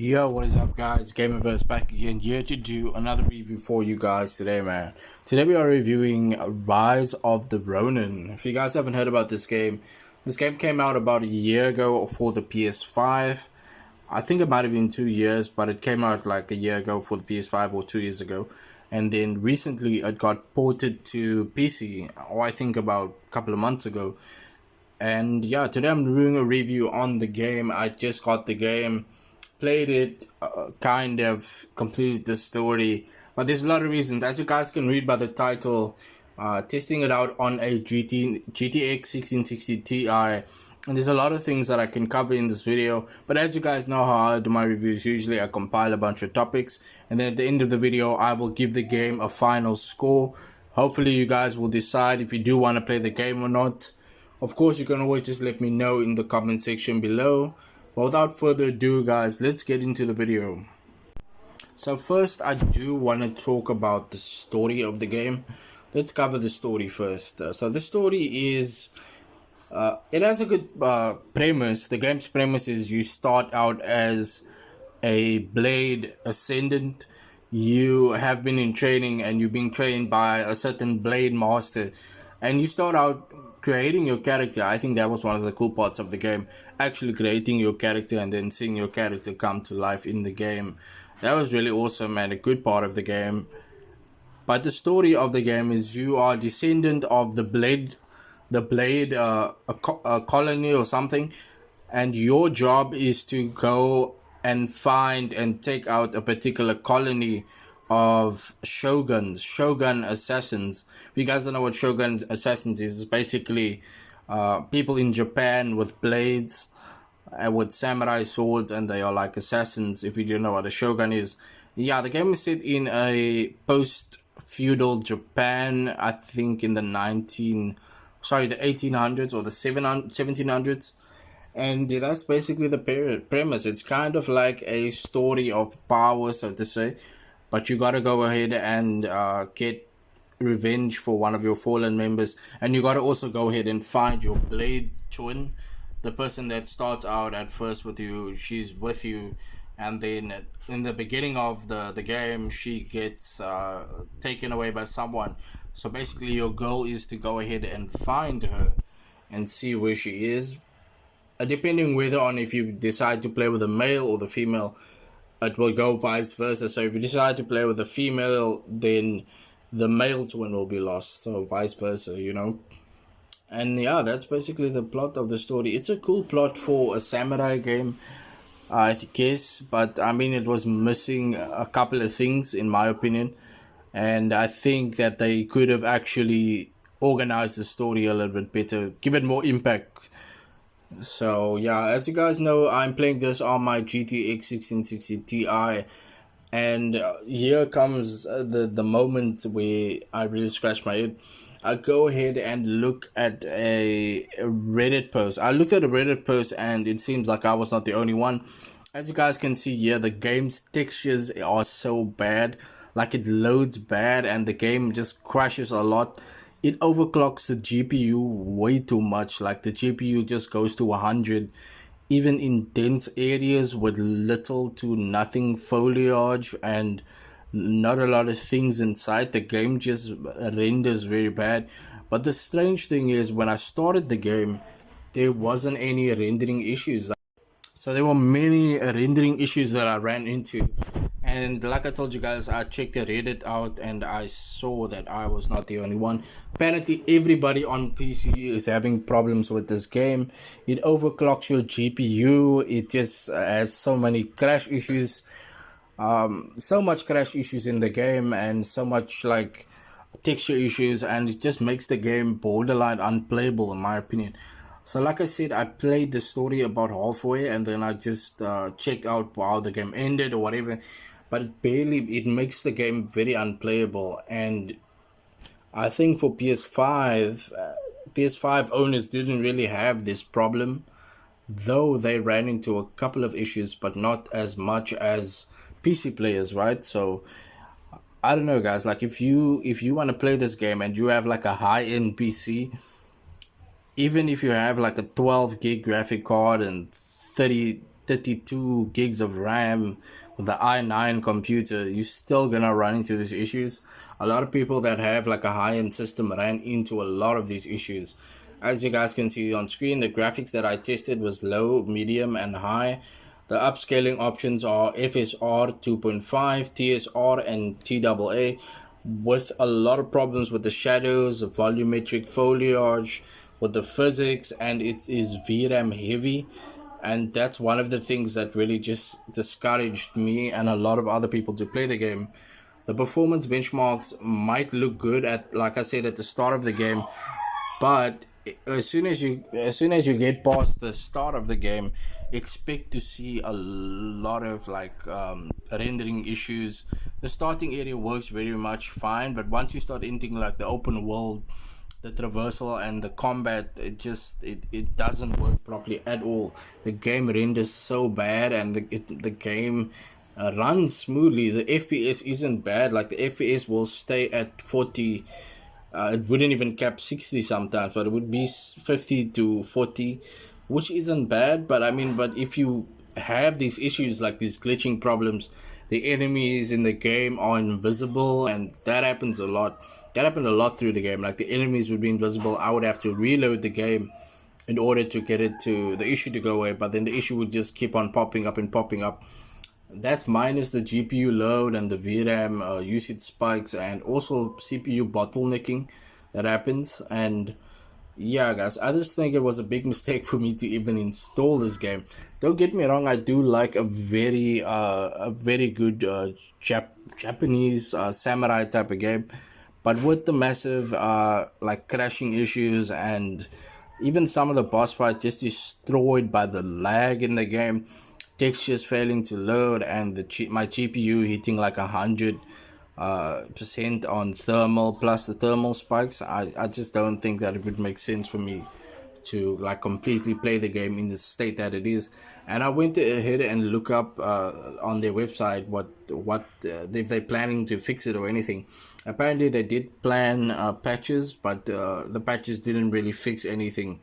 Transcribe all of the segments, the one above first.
Yo, what is up, guys? Gamerverse back again, here to do another review for you guys today, man. Today we are reviewing Rise of the Ronin. If you guys haven't heard about this game came out about a year ago for the PS5. I think it might have been 2 years, but it came out like a year ago for the PS5 or 2 years ago. And then recently it got ported to PC, or I think about a couple of months ago. And yeah, today I'm doing a review on the game. I just got the game, played it, kind of completed the story, but there's a lot of reasons, as you guys can read by the title. Testing it out on a GTX 1660 Ti, and there's a lot of things that I can cover in this video. But as you guys know how I do my reviews, usually I compile a bunch of topics, and then at the end of the video I will give the game a final score. Hopefully you guys will decide if you do want to play the game or not. Of course, you can always just let me know in the comment section below. But without further ado, guys, let's get into the video. So first, I do want to talk about the story of the game. Let's cover the story first. So the story is, it has a good premise. The game's premise is you start out as a blade ascendant. You have been in training and you're being trained by a certain blade master, and you start out creating your character. I think that was one of the cool parts of the game, actually creating your character and then seeing your character come to life in the game. That was really awesome and a good part of the game. But the story of the game is you are descendant of the blade a colony or something, and your job is to go and find and take out a particular colony of shogun assassins. If you guys don't know what shogun assassins is, it's basically people in Japan with blades and with samurai swords, and they are like assassins. If you don't know what a shogun is, yeah, the game is set in a post-feudal Japan. I think in the 1800s or the 1700s. And that's basically the premise. It's kind of like a story of power, so to say. But you gotta go ahead and get revenge for one of your fallen members. And you gotta also go ahead and find your blade twin. The person that starts out at first with you, she's with you. And then in the beginning of the game, she gets taken away by someone. So basically your goal is to go ahead and find her and see where she is. Depending whether on if you decide to play with a male or the female, it will go vice versa. So if you decide to play with the female, then the male twin will be lost, so vice versa, you know. And yeah, that's basically the plot of the story. It's a cool plot for a samurai game, I guess, but I mean, it was missing a couple of things in my opinion, and I think that they could have actually organized the story a little bit better, give it more impact. So yeah, as you guys know, I'm playing this on my GTX 1660 Ti, and here comes the moment where I really scratch my head. I go ahead and look at a Reddit post. I looked at a Reddit post, and it seems like I was not the only one. As you guys can see here, the game's textures are so bad. Like, it loads bad and the game just crashes a lot. It overclocks the GPU way too much. Like, the GPU just goes to 100, even in dense areas with little to nothing foliage and not a lot of things inside. The game just renders very bad. But the strange thing is, when I started the game, there wasn't any rendering issues. So there were many rendering issues that I ran into. And like I told you guys, I checked the Reddit out and I saw that I was not the only one. Apparently everybody on PC is having problems with this game. It overclocks your GPU. It just has so many crash issues. So much crash issues in the game, and so much like texture issues, and it just makes the game borderline unplayable in my opinion. So like I said, I played the story about halfway, and then I just checked out how the game ended or whatever. But it makes the game very unplayable. And I think for PS5 owners didn't really have this problem, though they ran into a couple of issues, but not as much as PC players, right? So I don't know, guys. Like, if you want to play this game and you have like a high-end PC, even if you have like a 12 gig graphic card and 30 32 gigs of RAM with the i9 computer, you're still gonna run into these issues. A lot of people that have like a high-end system ran into a lot of these issues. As you guys can see on screen, the graphics that I tested was low, medium, and high. The upscaling options are FSR 2.5, TSR, and TAA, with a lot of problems with the shadows, volumetric foliage, with the physics, and it is VRAM heavy. And that's one of the things that really just discouraged me and a lot of other people to play the game. The performance benchmarks might look good at, like I said, at the start of the game, but as soon as you get past the start of the game, expect to see a lot of like rendering issues. The starting area works very much fine, but once you start entering like the open world, the traversal and the combat, it doesn't work properly at all. The game renders so bad, and the game runs smoothly. The FPS isn't bad. Like the FPS will stay at 40. It wouldn't even cap 60 sometimes, but it would be 50 to 40, which isn't bad. But I mean, but if you have these issues like these glitching problems, the enemies in the game are invisible, and that happens a lot. That happened a lot through the game. Like the enemies would be invisible. I would have to reload the game in order to get it to the issue to go away, but then the issue would just keep on popping up and popping up. That's minus the GPU load and the VRAM usage spikes, and also CPU bottlenecking that happens. And yeah, guys, I just think it was a big mistake for me to even install this game. Don't get me wrong, I do like a very good Japanese samurai type of game, but with the massive like crashing issues, and even some of the boss fights just destroyed by the lag in the game, textures failing to load, and my GPU hitting like 100% on thermal plus the thermal spikes. I just don't think that it would make sense for me to like completely play the game in the state that it is. And I went ahead and look up on their website what if they're planning to fix it or anything. Apparently they did plan patches, but the patches didn't really fix anything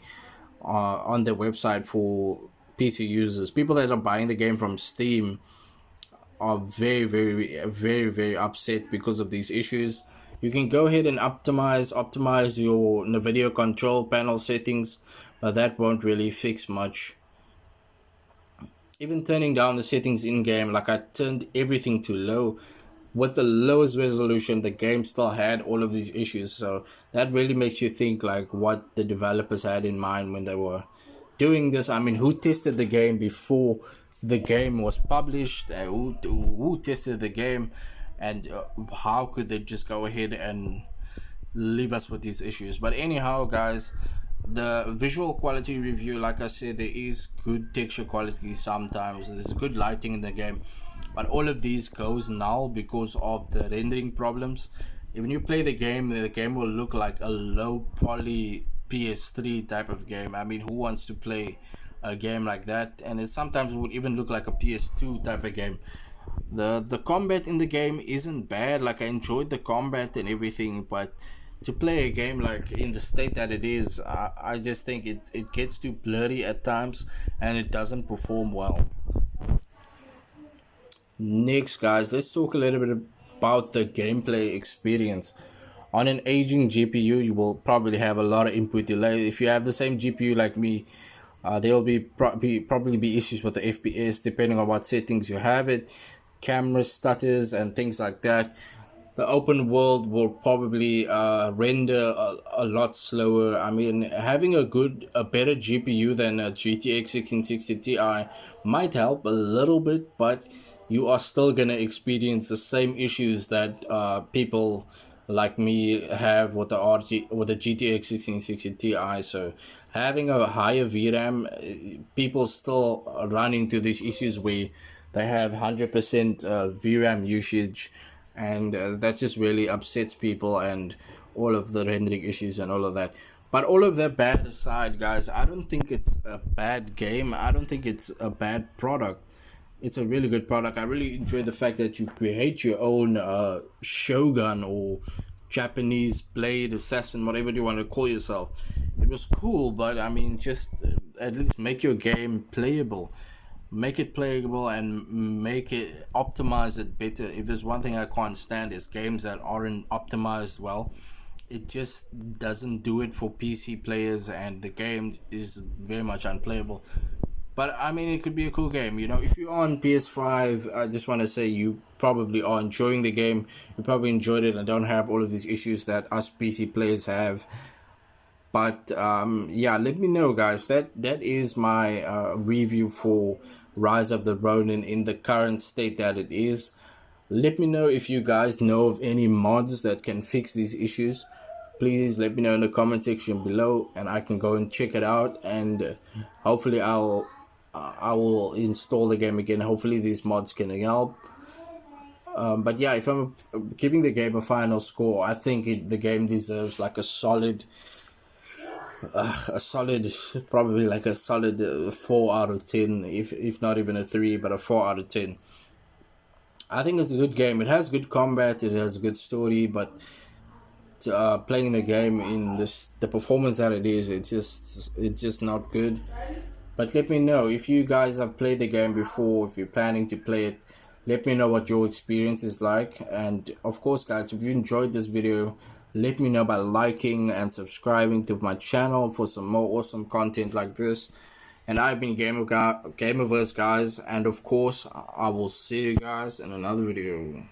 on their website for PC users. People that are buying the game from Steam are very upset because of these issues. You can go ahead and optimize your NVIDIA control panel settings, but that won't really fix much. Even turning down the settings in game, like I turned everything to low, with the lowest resolution, the game still had all of these issues. So that really makes you think like what the developers had in mind when they were doing this. I mean, who tested the game before the game was published? Who tested the game, and how could they just go ahead and leave us with these issues? But anyhow, guys, the visual quality review, like I said, there is good texture quality sometimes, there's good lighting in the game, but all of these goes null because of the rendering problems. When you play the game will look like a low poly PS3 type of game. I mean, who wants to play a game like that? And it sometimes would even look like a PS2 type of game. The combat in the game isn't bad. Like I enjoyed the combat and everything, but to play a game like in the state that it is, I just think it gets too blurry at times, and it doesn't perform well. Next, guys, let's talk a little bit about the gameplay experience. On an aging GPU, you will probably have a lot of input delay. If you have the same GPU like me, there will probably be issues with the FPS depending on what settings you have it, camera stutters and things like that. The open world will probably render a lot slower. I mean, having a better GPU than a GTX 1660 Ti might help a little bit, but you are still gonna experience the same issues that people like me have with the GTX 1660 Ti. So having a higher VRAM, people still run into these issues where they have 100% VRAM usage, and that just really upsets people, and all of the rendering issues and all of that. But all of that bad aside, guys, I don't think it's a bad game. I don't think it's a bad product. It's a really good product. I really enjoy the fact that you create your own shogun or Japanese blade assassin, whatever you want to call yourself. It was cool, but I mean, just at least make your game playable. make it playable and make it optimize it better. If there's one thing I can't stand is games that aren't optimized well. It just doesn't do it for PC players, and the game is very much unplayable. But I mean, it could be a cool game. You know, if you're on PS5, I just want to say you probably are enjoying the game. You probably enjoyed it and don't have all of these issues that us PC players have. But yeah, let me know, guys. That is my review for Rise of the Ronin in the current state that it is. Let me know if you guys know of any mods that can fix these issues. Please let me know in the comment section below, and I can go and check it out. And hopefully, I will install the game again. Hopefully, these mods can help. But yeah, if I'm giving the game a final score, I think the game deserves like probably like a solid 4 out of 10, if not even a 3, but a 4 out of 10. I think it's a good game. It has good combat, it has a good story, but playing the game in the performance that it is, it's just not good. But let me know if you guys have played the game before, if you're planning to play it. Let me know what your experience is like. And of course, guys, if you enjoyed this video, let me know by liking and subscribing to my channel for some more awesome content like this. And I've been Gamerverse, guys, and of course, I will see you guys in another video.